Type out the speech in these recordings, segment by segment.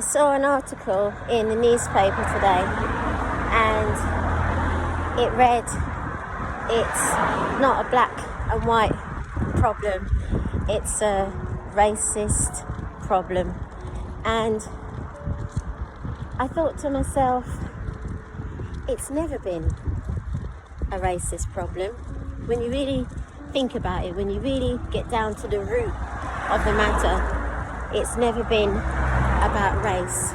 saw an article in the newspaper today, and it read, it's not a black and white problem, it's a racist problem. And I thought to myself, it's never been a racist problem. When you really think about it, when you really get down to the root of the matter, it's never been about race.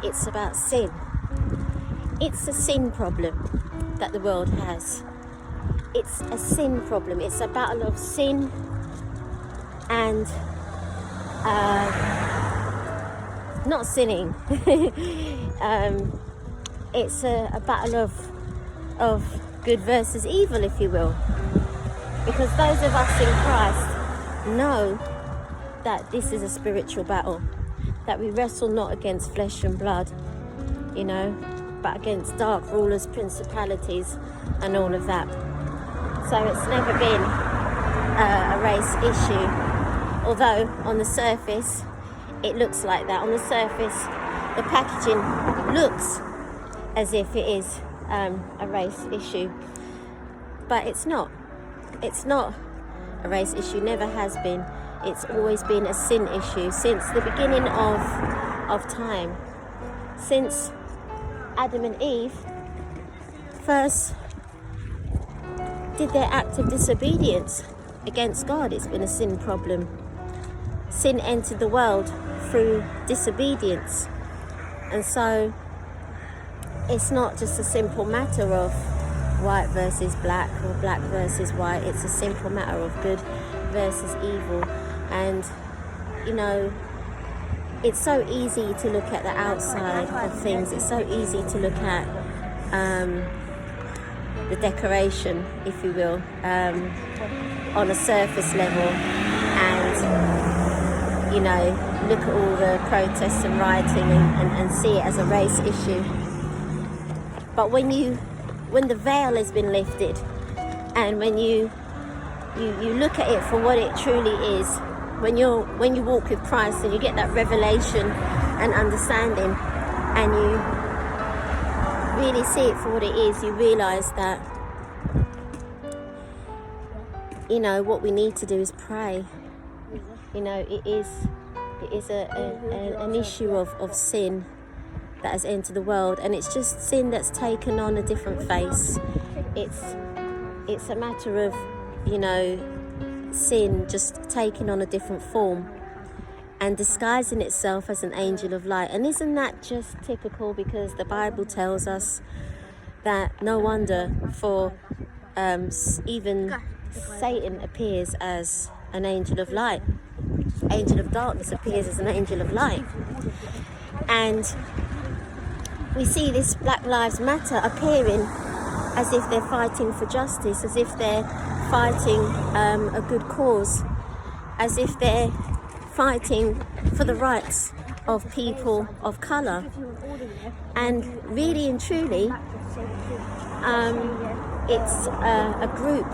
It's about sin. It's a sin problem that the world has. It's a sin problem. It's a battle of sin and not sinning. It's a battle of good versus evil, if you will. Because those of us in Christ know that this is a spiritual battle, that we wrestle not against flesh and blood, but against dark rulers, principalities, and all of that. So it's never been a race issue, although on the surface it looks like that. On the surface, the packaging looks as if it is a race issue, but it's not. It's not a race issue, never has been. It's always been a sin issue since the beginning of time. Since Adam and Eve first did their act of disobedience against God, it's been a sin problem. Sin entered the world through disobedience. And so it's not just a simple matter of white versus black or black versus white. It's a simple matter of good versus evil. And it's so easy to look at the outside of things. It's so easy to look at the decoration, if you will, on a surface level, and look at all the protests and rioting and see it as a race issue. But when the veil has been lifted, and when you look at it for what it truly is, when you walk with Christ and you get that revelation and understanding, and you really see it for what it is, you realize that what we need to do is pray. It is an issue of sin that has entered the world, and it's just sin that's taken on a different face. It's a matter of sin just taking on a different form and disguising itself as an angel of light. And isn't that just typical? Because the Bible tells us that no wonder for even Satan appears as an angel of light. Angel of darkness appears as an angel of light. And we see this Black Lives Matter appearing as if they're fighting for justice, as if they're fighting a good cause, as if they're fighting for the rights of people of colour. And really and truly, it's a group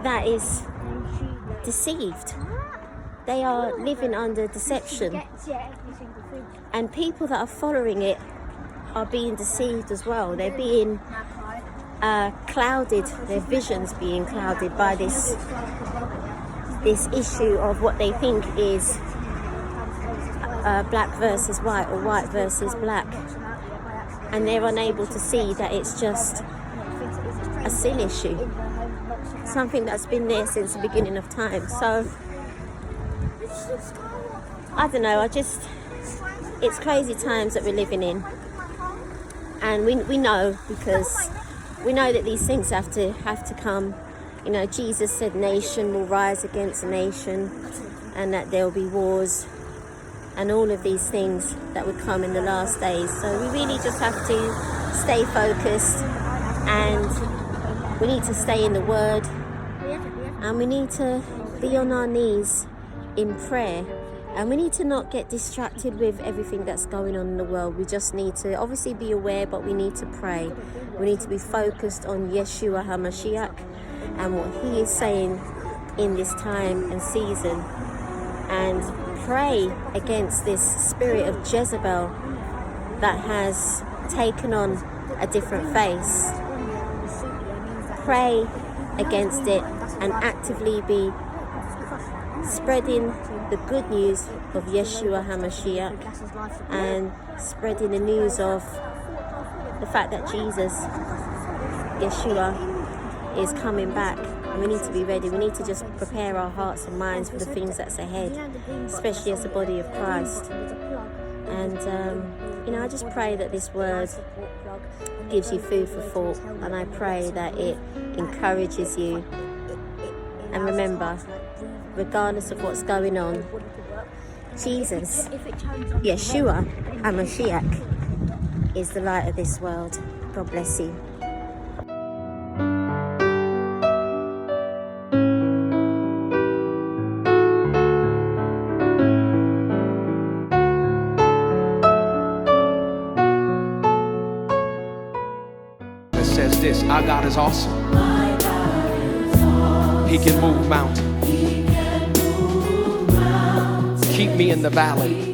that is deceived. They are living under deception, and people that are following it are being deceived as well. They're being clouded, their visions being clouded by this issue of what they think is black versus white or white versus black, and they're unable to see that it's just a sin issue, something that's been there since the beginning of time. So I don't know, it's crazy times that we're living in, and we know, because we know that these things have to come. Jesus said nation will rise against nation, and that there will be wars and all of these things that would come in the last days. So we really just have to stay focused, and we need to stay in the Word, and we need to be on our knees in prayer, and we need to not get distracted with everything that's going on in the world. We just need to obviously be aware, but we need to pray. We need to be focused on Yeshua HaMashiach and what he is saying in this time and season, and pray against this spirit of Jezebel that has taken on a different face. Pray against it and actively be spreading the good news of Yeshua HaMashiach and spreading the news of the fact that Jesus, Yeshua, is coming back. And we need to be ready. We need to just prepare our hearts and minds for the things that's ahead, especially as the body of Christ. And I just pray that this word gives you food for thought, and I pray that it encourages you. And remember, regardless of what's going on, Jesus, Yeshua HaMashiach, is the light of this world. God bless you. It says this: our God is awesome. He can move mountains. Keep me in the valley